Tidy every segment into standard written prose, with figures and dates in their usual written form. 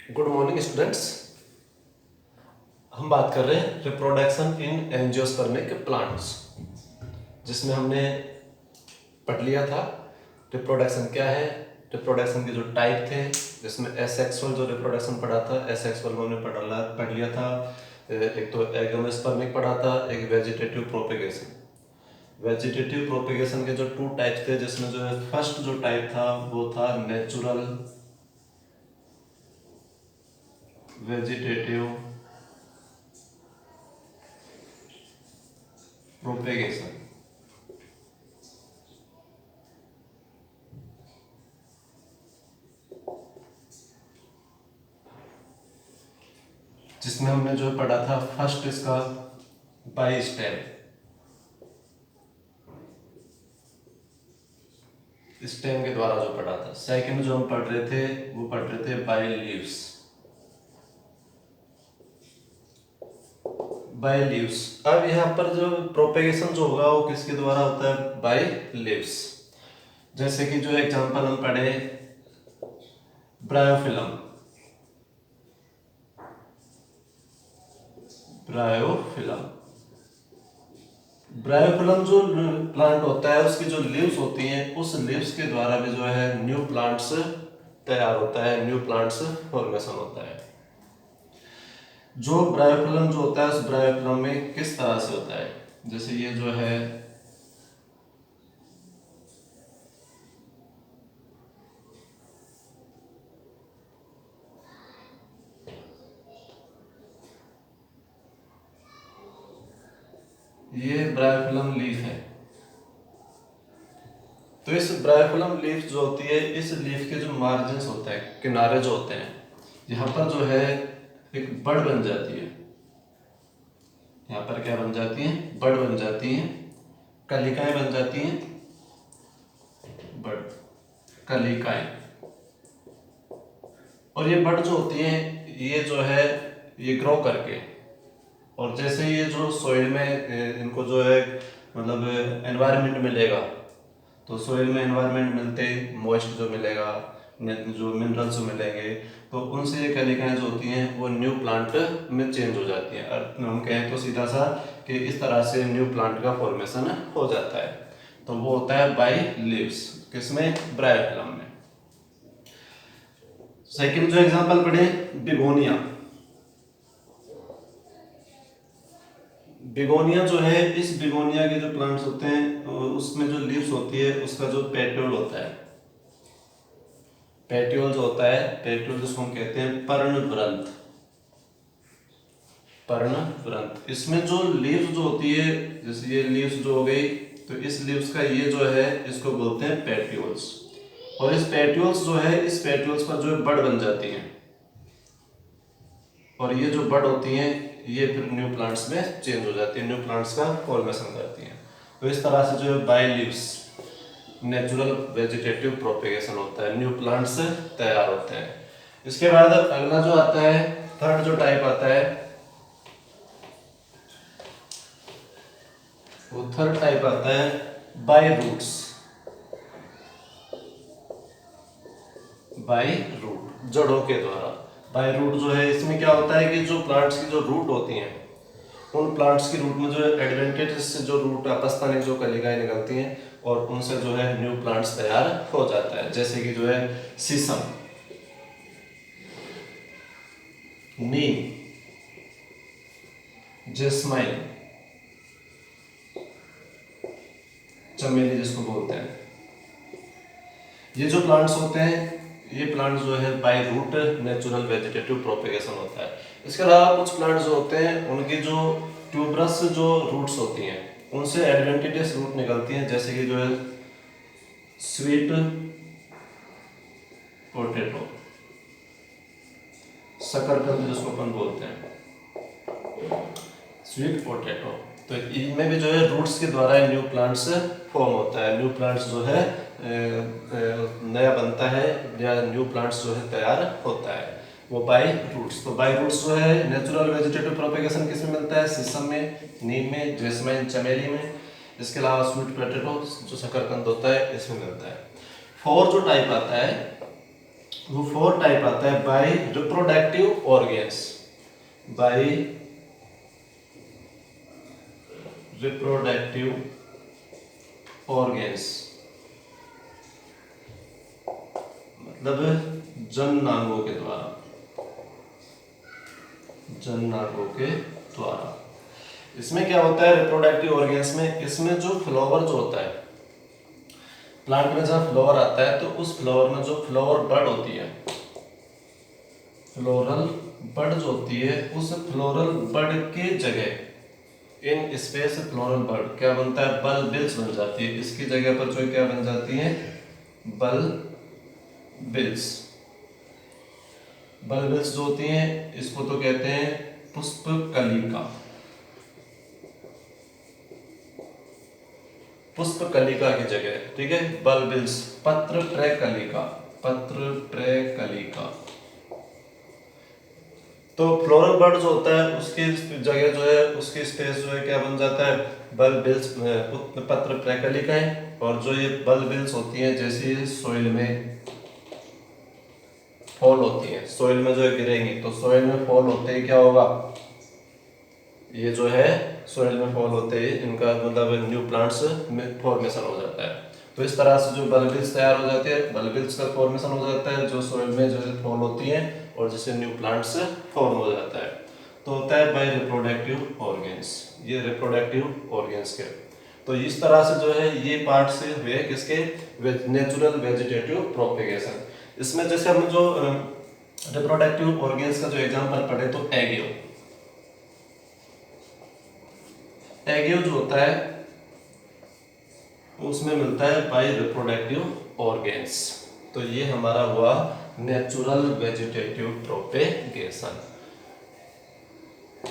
Good morning students. हम बात कर रहे हैं रिप्रोडक्शन इन एंजियोस्पर्मिक प्लांट्स, जिसमें हमने पढ़ लिया था रिप्रोडक्शन क्या है, रिप्रोडक्शन के जो टाइप थे, जिसमें एसेक्सुअल जो रिप्रोडक्शन पढ़ा था, एसेक्सुअल में हमने पढ़ लिया था। एक तो एगोस्पर्मिक पढ़ा था, एक वेजिटेटिव प्रोपेगेशन। वेजिटेटिव प्रोपेगेशन के जो 2 टाइप थे, जिसमें जो है फर्स्ट जो टाइप था वो था नेचुरल वेजिटेटिव प्रोपेगेशन, जिसमें हमने जो पढ़ा था फर्स्ट इसका बाई स्टेम, स्टेम के द्वारा जो पढ़ा था। सेकंड जो हम पढ़ रहे थे वो पढ़ रहे थे बाई लीव्स, बाई लीव्स। अब यहाँ पर जो प्रोपेगेशन जो होगा वो किसके द्वारा होता है? By leaves. जैसे कि जो एग्जांपल हम पढ़े ब्रायोफिलम, ब्रायोफिलम ब्रायोफिलम जो प्लांट होता है उसकी जो लीव्स होती हैं, उस लीव्स के द्वारा भी जो है न्यू प्लांट्स तैयार होता है, न्यू प्लांट्स फॉर्मेशन होता है। जो ब्रायोफिलम जो होता है उस ब्रायोफिलम में किस तरह से होता है, जैसे ये जो है ये ब्रायोफिलम लीफ है। तो इस ब्रायोफिलम लीफ जो होती है, इस लीफ के जो मार्जिन्स होते हैं, किनारे जो होते हैं, यहाँ पर जो है एक बड़ बन जाती है। यहाँ पर क्या बन जाती है? बड़ बन जाती है, कलिकाएं बन जाती हैं, बड़ कलिकाएं। और ये बड़ जो होती है ये जो है ये ग्रो करके, और जैसे ये जो सोइल में इनको जो है मतलब एनवायरनमेंट मिलेगा, तो सोइल में एनवायरनमेंट मिलते ही मॉइस्ट जो मिलेगा, जो मिनरल्स जो मिलेंगे, तो उनसे ये कलिकाएं जो होती हैं वो न्यू प्लांट में चेंज हो जाती हैं। और हम कहें तो सीधा सा कि इस तरह से न्यू प्लांट का फॉर्मेशन हो जाता है। तो वो होता है बाई लीव्स, किसमें? ब्रायोफिलम में। सेकंड जो एग्जांपल पढ़े बिगोनिया। बिगोनिया जो है, इस बिगोनिया के जो प्लांट्स होते हैं उसमें जो लीव्स होती है उसका जो पेट्यूल होता है, पेट्यूल जो होता है, पेट्यूल जिसको हम कहते हैं पर्णवृंत, पर्णवृंत। इसमें जो लीव्स जो होती है, जैसे ये लीव्स जो हो गई, तो इस लीव्स का ये जो है इसको बोलते हैं पेट्यूल्स। और इस पेट्यूल्स जो है, इस पेट्यूल्स पर जो है बड़ बन जाती हैं, और ये जो बड़ होती हैं ये फिर न्यू प्लांट्स में चेंज हो जाती है, न्यू प्लांट्स का फॉर्मेशन करती हैं। तो इस तरह से जो है by leaves natural vegetative propagation होता है, न्यू प्लांट्स तैयार होते हैं। इसके बाद अगला जो आता है, थर्ड जो टाइप आता है, वो थर्ड टाइप आता है बाई रूट्स, बाई रूट, जड़ों के द्वारा। बाई रूट जो है, इसमें क्या होता है कि जो प्लांट्स की जो रूट होती हैं, उन प्लांट्स की रूट में जो है एडवेंटेज से जो रूट अपस्तानिक जो कलिकाएं निकलती हैं, और उनसे जो है न्यू प्लांट्स तैयार हो जाता है। जैसे कि जो है शीशम, नीम, जेसमाइन, चमेली जिसको बोलते हैं, ये जो प्लांट्स होते हैं, ये प्लांट जो है by root natural vegetative propagation होता है। इसके अलावा कुछ प्लांट्स जो होते हैं उनकी जो ट्यूबरस जो रूट्स होती हैं, उनसे एडवेंटिशियस रूट निकलती हैं, जैसे कि जो है स्वीट पोटैटो, शकरकंद जिसको अपन बोलते हैं, स्वीट पोटैटो। तो इनमें भी जो है रूट्स के द्वारा न्यू प्लांट्स फॉर्म होता है, न्यू प्लांट्स जो है नया बनता है, या न्यू प्लांट्स जो है तैयार होता है, वो बाई रूट्स। तो बाई रूट्स जो है नेचुरल वेजिटेटिव प्रोपेगेशन किसमें मिलता है? शीशम में, नीम में, जेसमाइन, चमेली में। इसके अलावा स्वीट पोटैटो जो शकरकंद होता है इसमें मिलता है। फोर जो टाइप आता है वो 4 टाइप आता है by reproductive organs, by reproductive organs, मतलब जननांगों के द्वारा, जननांगों के द्वारा। इसमें क्या होता है रिप्रोडक्टिव ऑर्गेन्स में, इसमें जो फ्लावर जो होता है, प्लांट में जब फ्लावर आता है तो उस फ्लावर में जो फ्लावर बड होती है, फ्लोरल बड जो होती है, उस फ्लोरल बड के जगह इन स्पेस फ्लोरल बड क्या बनता है, बल्ब बिल्स बन जाती है। इसकी जगह पर जो क्या बन जाती है, बल्ब बिल्स। बल्ब बिल्स जो होती हैं इसको तो कहते हैं पुष्प कलिका, पुष्प कलिका की जगह, ठीक है, बल्ब बिल्स। पत्र ट्रे कलिका, पत्र ट्रे कलिका। तो फ्लोरल बड जो होता है उसकी जगह जो है, उसकी स्पेस जो है क्या बन जाता है, बल्ब बिल्स, पत्र ट्रे कलिकाएं। और जो ये बल्ब बिल्स होती हैं जैसे सोइल में फॉल होती है, सोइल में जो है गिरेंगी, तो सोइल में फॉल होते ही क्या होगा, ये जो है सोइल में फॉल होते ही इनका मतलब न्यू प्लांट्स में फॉर्मेशन हो जाता है। तो इस तरह से जो बल्बिल्स तैयार हो जाती है, बल्बिल्स का फॉर्मेशन हो जाता है जो सोइल में जो है फॉल होती हैं और जिससे न्यू प्लांट्स फॉर्म हो जाता है। तो होता है बाय रिप्रोडक्टिव ऑर्गेन्स, ये रिप्रोडक्टिव ऑर्गेन्स के। तो इस तरह से जो है ये पार्ट से हुए किसके, नेचुरल वेजिटेटिव प्रोपेगेशन। इसमें जैसे हम जो रिप्रोडक्टिव ऑर्गेन्स का जो एग्जांपल पढ़े तो एगियो, एगियो जो होता है उसमें मिलता है बाय रिप्रोडक्टिव ऑर्गेन्स। तो ये हमारा हुआ नेचुरल वेजिटेटिव प्रोपेगेशन।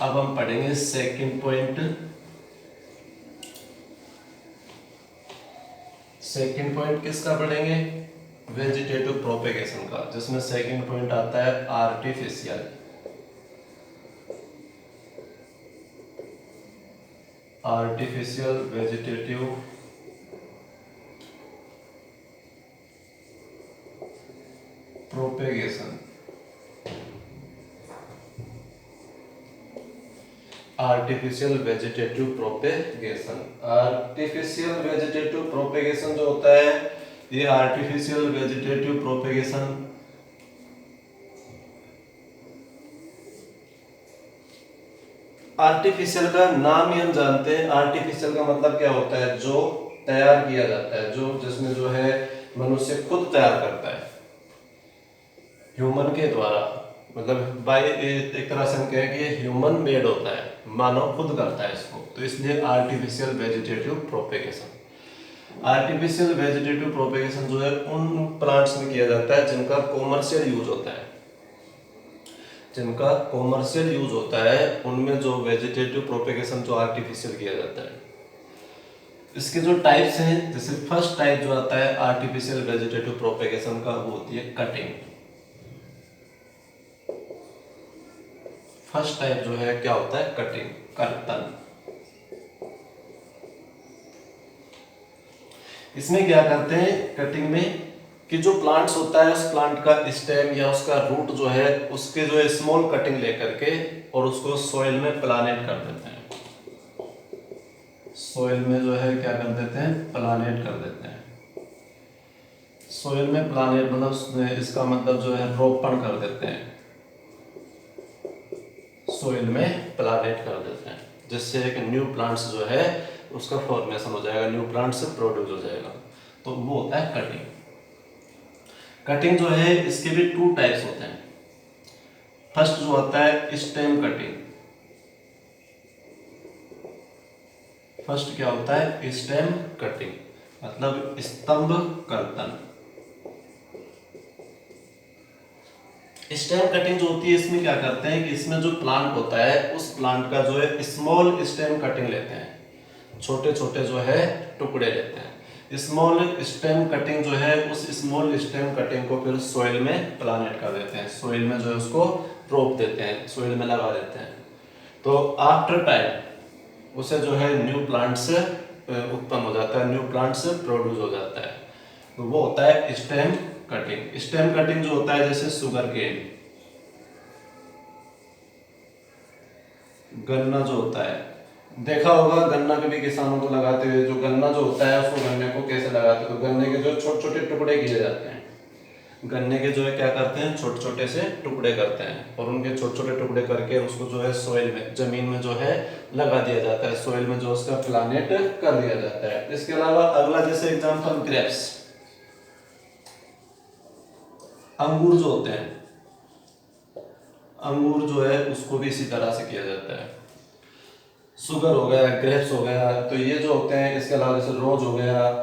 अब हम पढ़ेंगे सेकंड पॉइंट। सेकंड पॉइंट किसका पढ़ेंगे, वेजिटेटिव प्रोपेगेशन का, जिसमें सेकंड पॉइंट आता है artificial, artificial vegetative propagation. Artificial vegetative propagation, artificial vegetative propagation जो होता है, ये आर्टिफिशियल वेजिटेटिव प्रोपेगेशन आर्टिफिशियल का नाम ही हम जानते हैं। आर्टिफिशियल का मतलब क्या होता है, जो तैयार किया जाता है, जो जिसमें जो है मनुष्य खुद तैयार करता है, ह्यूमन के द्वारा, मतलब बाय एक तरह से हम कहें कि ये ह्यूमन मेड होता है, मानव खुद करता है इसको, तो इसलिए artificial vegetative propagation. Artificial vegetative propagation जो है उन प्लांट्स में किया जाता है जिनका कॉमर्शियल यूज होता है, जिनका कॉमर्शियल यूज होता है उनमें जो वेजिटेटिव प्रोपेगेशन जो आर्टिफिशियल किया जाता है। इसके जो टाइप्स हैं, जैसे फर्स्ट टाइप जो आता है आर्टिफिशियल वेजिटेटिव प्रोपेगेशन का, वो होती है कटिंग। फर्स्ट टाइप जो है क्या होता है, कटिंग, कर्तन। इसमें क्या करते हैं कटिंग में, कि जो प्लांट्स होता है उस प्लांट का स्टेम या उसका रूट जो है उसके जो है स्मॉल कटिंग लेकर के और उसको सॉइल में प्लानेट कर देते हैं, सॉइल में जो है क्या कर देते हैं, प्लानेट कर देते हैं। सॉइल में प्लानेट मतलब इसका मतलब जो है रोपण कर देते हैं, सॉइल में प्लानेट कर देते हैं, जिससे एक न्यू प्लांट्स जो है उसका फॉर्मेशन हो जाएगा, न्यू प्लांट्स प्रोड्यूस हो जाएगा। तो वो होता है कटिंग। कटिंग जो है इसके भी 2 टाइप्स होते हैं। फर्स्ट जो होता है स्टेम कटिंग, फर्स्ट क्या होता है, स्टेम कटिंग, मतलब स्तंभ कर्तन। स्टेम कटिंग जो होती है इसमें क्या करते हैं कि इसमें जो प्लांट होता है उस प्लांट का जो है स्मॉल स्टेम कटिंग लेते हैं, छोटे छोटे जो है टुकड़े लेते हैं। स्मॉल स्टेम कटिंग जो है उस स्मॉल स्टेम कटिंग को फिर सोइल में प्लानेट कर देते हैं, सोइल में जो है उसको रोप देते हैं, सोइल में लगा देते हैं। तो आफ्टर टाइम उसे जो है न्यू प्लांट्स उत्पन्न हो जाता है, न्यू प्लांट्स प्रोड्यूस हो जाता है। तो वो होता है स्टेम कटिंग। स्टेम कटिंग जो होता है जैसे शुगर केन, गन्ना जो होता है, देखा होगा गन्ना कभी किसानों को लगाते हुए, जो गन्ना जो होता है उसको गन्ने को कैसे लगाते हैं, तो गन्ने के जो छोटे छोटे टुकड़े किए जाते हैं, गन्ने के जो है क्या करते हैं छोटे छोटे से टुकड़े करते हैं और उनके छोटे छोटे टुकड़े करके उसको जो है सोइल में, जमीन में जो है लगा दिया जाता है, सोइल में जो उसका प्लानेट कर दिया जाता है। इसके अलावा अगला जैसे एग्जांपल ग्रेप्स, अंगूर जो होते हैं, अंगूर जो है उसको भी इसी तरह से किया जाता है। शुगर हो गया, ग्रेप्स हो गया, तो ये जो होते हैं। इसके अलावा जैसे रोज हो गया,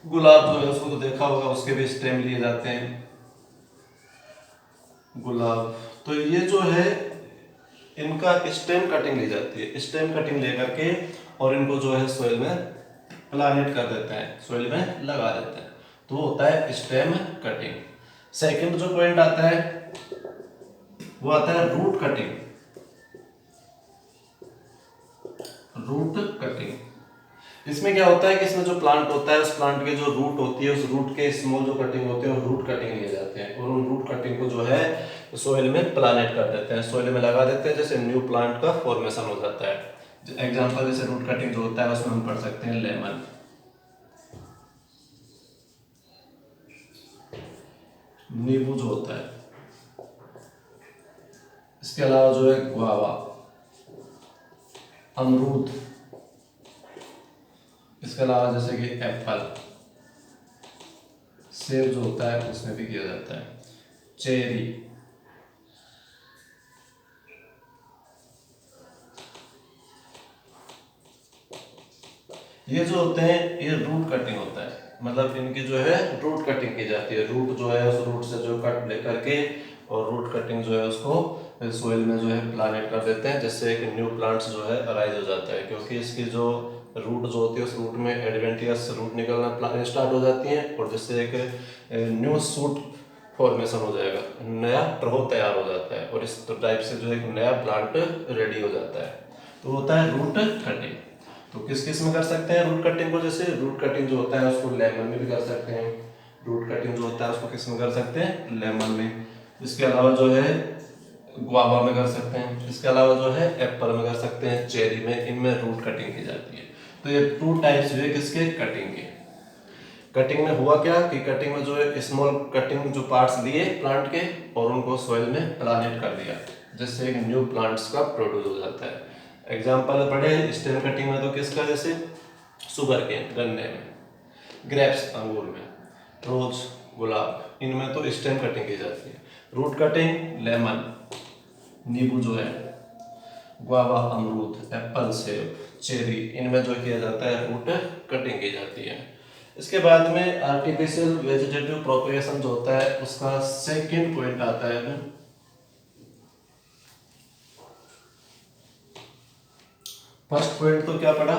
गुलाब जो है उसको तो देखा होगा, उसके भी स्टेम लिए जाते हैं, गुलाब। तो ये जो है इनका स्टेम कटिंग ली जाती है, स्टेम कटिंग लेकर के और इनको जो है सोइल में प्लानेट कर देते हैं, सोइल में लगा देते हैं, तो वो होता है स्टेम कटिंग। सेकंड जो पॉइंट आता है वो आता है रूट कटिंग। रूट कटिंग, इसमें क्या होता है कि इसमें जो प्लांट होता है उस प्लांट के जो रूट होती है, उस रूट के स्मॉल जो कटिंग होते हैं वो रूट कटिंग लिए जाते हैं और उन रूट कटिंग को जो है सोइल में प्लानेट कर देते हैं, सोइल में लगा देते हैं, जैसे न्यू प्लांट का फॉर्मेशन हो जाता है। एग्जांपल जैसे रूट कटिंग जो होता है उसमें हम पढ़ सकते हैं लेमन, नींबू जो होता है, इसके अलावा जो है गुआवा, अमरूद, इसके अलावा जैसे कि एप्पल, सेब जो होता है उसमें भी किया जाता है, चेरी, ये जो होते हैं ये रूट कटिंग होता है, मतलब इनकी जो है रूट कटिंग की जाती है। रूट जो है उस रूट से जो कट लेकर के और रूट कटिंग जो है उसको सोइल में जो है प्लानेट कर देते हैं, जिससे एक न्यू प्लांट्स जो है अराइज हो जाता है, क्योंकि इसकी जो रूट जो होती है उस रूट में एडवेंटियस रूट निकलना स्टार्ट हो जाती है और जिससे एक न्यू सूट फॉर्मेशन हो जाएगा, नया प्रहो तैयार हो जाता है और इस टाइप से जो एक नया प्लांट रेडी हो जाता है, तो होता है रूट कटिंग। तो किस किस में कर सकते हैं रूट कटिंग को, जैसे रूट कटिंग जो होता है उसको लेमन में भी कर सकते हैं, रूट कटिंग जो होता है उसको किस में कर सकते हैं, लेमन में। इसके अलावा जो है गुआवा में कर सकते हैं, इसके अलावा जो है एप्पल में कर सकते हैं, चेरी में, इनमें रूट कटिंग की जाती है। तो ये टू टाइप्स हुए किसके, कटिंग के। कटिंग में हुआ क्या कि कटिंग में जो है स्मॉल कटिंग जो पार्ट्स लिए प्लांट के और उनको सॉइल में प्लानेट कर दिया, जिससे एक न्यू प्लांट्स का प्रोड्यूस हो जाता है। एग्जाम्पल पढ़े स्टेम कटिंग में तो किसका, जैसे शुगर केन गन्ने में, ग्रेप्स अंगूर में, रोज गुलाब, इनमें तो स्टेम कटिंग की जाती है। रूट कटिंग लेमन, नींबू जो है, गुआवा अमरूद, एप्पल सेब, चेरी, इनमें जो किया जाता है रूट कटिंग की जाती है। इसके बाद में आर्टिफिशियल वेजिटेटिव प्रोपगेशन जो होता है उसका सेकंड पॉइंट आता है। फर्स्ट पॉइंट तो क्या पढ़ा,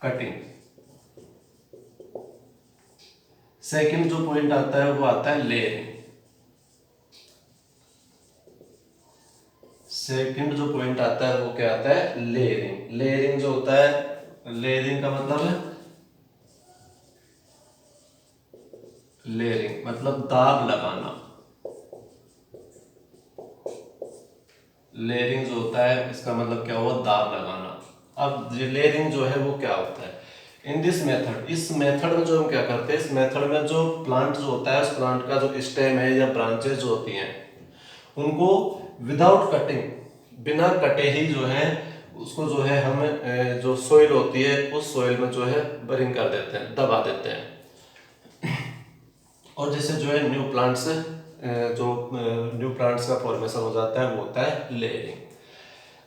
कटिंग। सेकंड जो पॉइंट आता है वो आता है लेयरिंग। सेकंड जो पॉइंट आता है वो क्या आता है, लेयरिंग। लेयरिंग जो होता है, लेयरिंग का मतलब है, लेयरिंग मतलब दाब लगाना। लेयरिंग जो होता है इसका मतलब क्या हुआ, दाब लगाना। अब लेयरिंग जो है वो क्या होता है, इन दिस मेथड, इस मेथड में जो हम क्या करते हैं, इस मेथड में जो प्लांट जो होता है उस प्लांट का जो स्टेम है या ब्रांचेस जो होती हैं उनको विदाउट कटिंग, बिना कटे ही जो है उसको जो है हम जो सोइल होती है उस सोइल में जो है बरिंग कर देते हैं, दबा देते हैं, और जिससे जो है न्यू प्लांट्स का फॉर्मेशन हो जाता है, वो होता है लेयरिंग।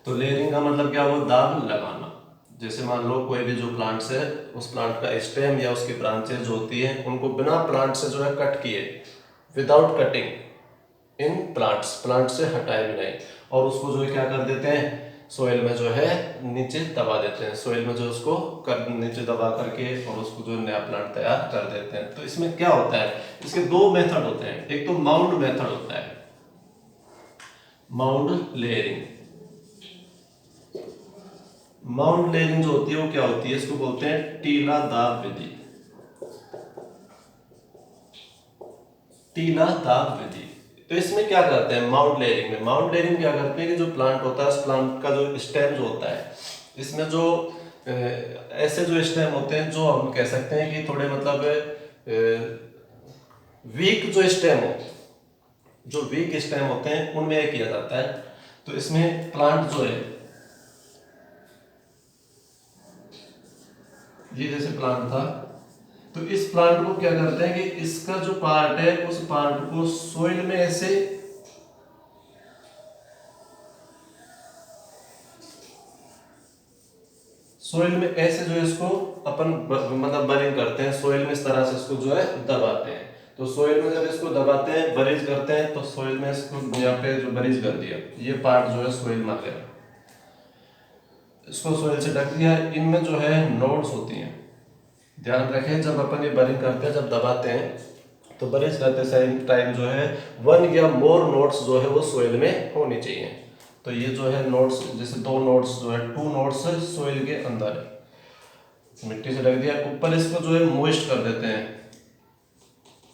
तो लेयरिंग का मतलब क्या हुआ, दाब लगाना। जैसे मान लो कोई भी जो प्लांट्स है उस प्लांट का स्टेम या उसकी ब्रांचेस जो होती हैं उनको बिना प्लांट से जो है कट किए, विदाउट कटिंग इन प्लांट से हटाए भी नहीं, और उसको जो है क्या कर देते हैं, सोइल में जो है नीचे दबा देते हैं, सोइल में जो उसको नीचे दबा करके और उसको जो नया प्लांट तैयार कर देते हैं। तो इसमें क्या होता है, इसके दो मेथड होते हैं। एक तो माउंड मेथड होता है, माउंड लेयरिंग। माउंट लेयरिंग जो होती है वो क्या होती है, इसको बोलते हैं टीला दाब विधि। टीला दाब विधि। तो इसमें क्या करते हैं, माउंट लेयरिंग में, माउंट लेयरिंग क्या करते हैं कि जो प्लांट होता है उस प्लांट का जो स्टेम जो होता है, इसमें जो ऐसे जो स्टेम होते हैं जो हम कह सकते हैं कि थोड़े मतलब वीक जो स्टेम हो, जो वीक स्टेम होते हैं उनमें यह किया जाता है। तो इसमें प्लांट जो है, ये जैसे प्लांट था, तो इस प्लांट को क्या करते हैं कि इसका जो पार्ट है उस पार्ट को सोइल में ऐसे जो है इसको अपन मतलब बरिंग करते हैं, सोइल में इस तरह से इसको जो है दबाते हैं। तो सोइल में जब इसको दबाते हैं, बरीज करते हैं, तो सोइल में इसको यहाँ पे जो बरीज कर दिया, ये पार्ट जो है सोइल में आ गया, इसको सोइल से ढक दिया। इनमें जो है नोड्स होती हैं, ध्यान रखें जब अपन ये बरिंग करते हैं, जब दबाते हैं तो बरीज करते सेम टाइम जो है 1 या मोर नोड्स जो है वो सोइल में होनी चाहिए। तो ये जो है नोड्स, जैसे 2 नोड्स जो है 2 नोड्स सोइल के अंदर है, मिट्टी से ढक दिया। ऊपर इसको जो है मॉइस्ट कर देते हैं,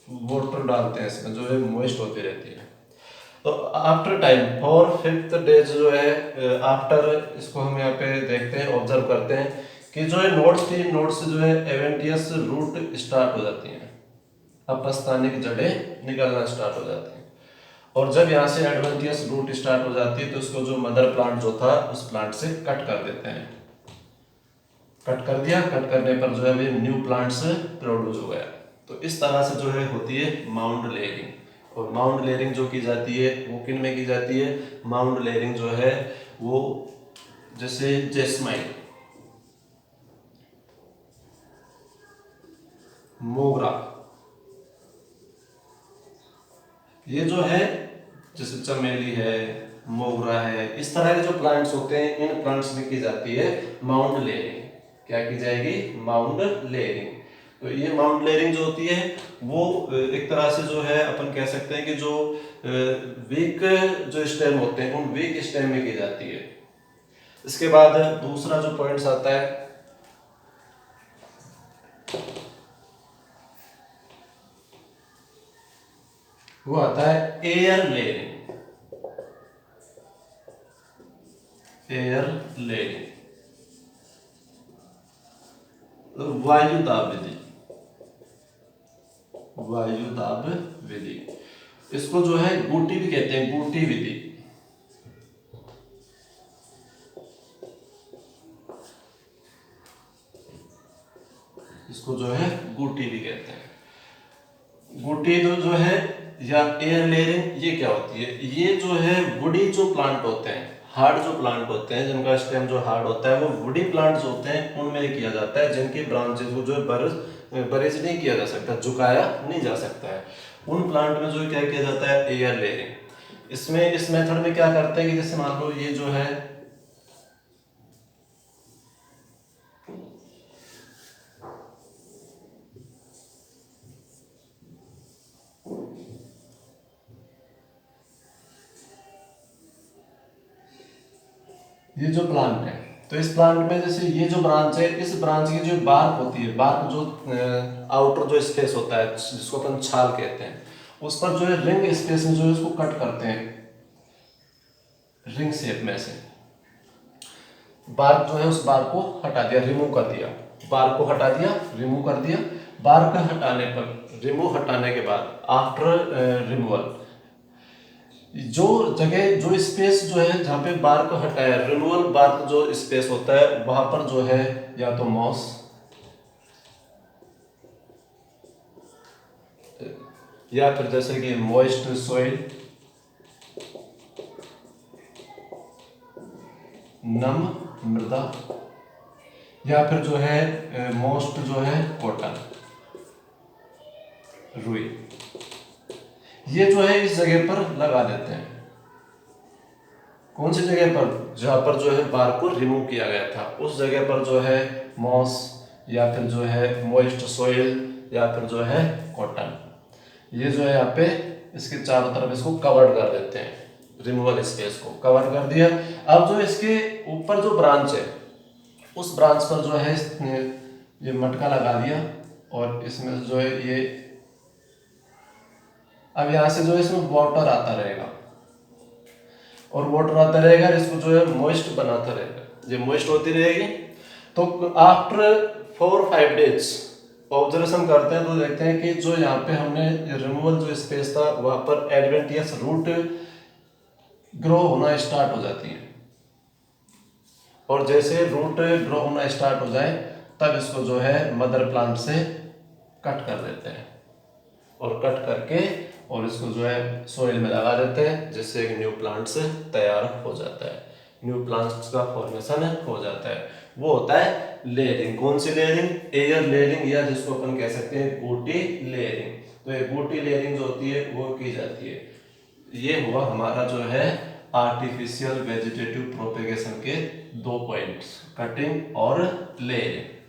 वाटर डालते हैं इसमें, जो है मॉइस्ट होती रहती है। तो after time for 5th days जो है आफ्टर, इसको हम यहाँ पे देखते हैं, ऑब्जर्व करते हैं कि जो है नोड्स थी, नोड्स से जो है एवेंटियस रूट स्टार्ट हो जाती हैं, अपस्तानिक जड़ें निकलना स्टार्ट हो जाती हैं। और जब यहाँ से एडवेंटियस रूट स्टार्ट हो जाती है तो उसको जो मदर प्लांट जो था उस प्लांट से कट कर देते हैं, कट कर दिया। कट करने पर जो है न्यू प्लांट्स प्रोड्यूस हो गया। तो इस तरह से जो है होती है माउंट लेयरिंग। और माउंट लेयरिंग जो की जाती है वो किन में की जाती है, माउंट लेयरिंग जो है वो जैसे जेस्माइन, मोगरा, ये जो है जैसे चमेली है, मोगरा है, इस तरह के जो प्लांट्स होते हैं इन प्लांट्स में की जाती है माउंट लेयरिंग। क्या की जाएगी, माउंट लेयरिंग। तो ये माउंट लेयरिंग जो होती है वो एक तरह से जो है अपन कह सकते हैं कि जो वीक जो स्टेम होते हैं उन वीक स्टेम में की जाती है। इसके बाद दूसरा जो पॉइंट्स आता है वो आता है एयर लेयरिंग। एयर लेयरिंग, वायु दाब विधि, वायु दाब विधि, इसको जो है गूटी भी कहते हैं, गूटी विधि। इसको जो है गूटी भी कहते हैं। गूटी जो है या एयर लेयरिंग, ये क्या होती है, ये जो है वुडी जो प्लांट होते हैं, हार्ड जो प्लांट होते हैं जिनका स्टेम जो हार्ड होता है, वो वुडी प्लांट्स होते हैं उनमें किया जाता है, जिनकी ब्रांचेस को जो है बरेज नहीं किया जा सकता, झुकाया नहीं जा सकता है, उन प्लांट में जो क्या किया जाता है, एयर लेयरिंग। इसमें इस मेथड में क्या करते हैं कि जैसे मान लो ये जो है ये जो प्लांट है, तो इस प्लांट में जैसे ये जो ब्रांच है, इस ब्रांच की जो बार्क होती है, बार्क जो आउटर जो स्पेस होता है जिसको अपन छाल कहते हैं, उस पर जो है रिंग स्पेस में जो है उसको कट करते हैं, रिंग शेप में से बार्क जो है उस बार्क को हटा दिया, रिमूव कर दिया, बार्क को हटा दिया, रिमूव कर दिया। बार्क हटाने पर, रिमूव हटाने के बाद आफ्टर रिमूवल, जो जगह जो स्पेस जो है जहाँ पे बार्क हटाया, रिमूवल बार्क जो स्पेस होता है वहां पर जो है या तो मॉस या फिर जैसे कि मॉइस्ट सॉइल, नम मृदा, या फिर जो है मोस्ट जो है कॉटन, रुई, ये जो है इस जगह पर लगा देते हैं। कौन सी जगह पर, जहां पर जो है बार को रिमूव किया गया था उस जगह पर जो है मॉस या फिर जो है मॉइस्ट सॉइल या फिर जो है कॉटन, ये जो है यहाँ पे इसके चारों तरफ इसको कवर कर देते हैं, रिमूवल स्पेस को कवर कर दिया। अब जो इसके ऊपर जो ब्रांच है उस ब्रांच पर जो है ये मटका लगा दिया और इसमें जो है ये अब यहाँ से जो है इसमें वाटर आता रहेगा और वाटर आता रहेगा, इसको जो है मॉइस्ट बनाता रहेगा, ये मॉइस्ट होती रहेगी। तो आफ्टर 4-5 डेज ऑब्जर्वेशन करते हैं तो देखते हैं कि जो यहाँ पे हमने रिमूवल जो स्पेस था वहां पर एडवेंटियस रूट ग्रो होना स्टार्ट हो जाती है, और जैसे रूट ग्रो होना स्टार्ट हो जाए तब इसको जो है मदर प्लांट से कट कर देते हैं, और कट करके और इसको जो है सोइल में लगा देते हैं, जिससे एक न्यू प्लांट्स तैयार हो जाता है, न्यू प्लांट्स का फॉर्मेशन हो जाता है। वो होता है लेयरिंग। कौन सी लेयरिंग? एयर लेयरिंग, या जिसको अपन कह सकते हैं बूटी लेयरिंग। तो ये बूटी लेयरिंग जो होती है वो की जाती है। ये हुआ हमारा जो है आर्टिफिशियल वेजिटेटिव प्रोपेगेशन के 2 पॉइंट्स, कटिंग और लेयरिंग।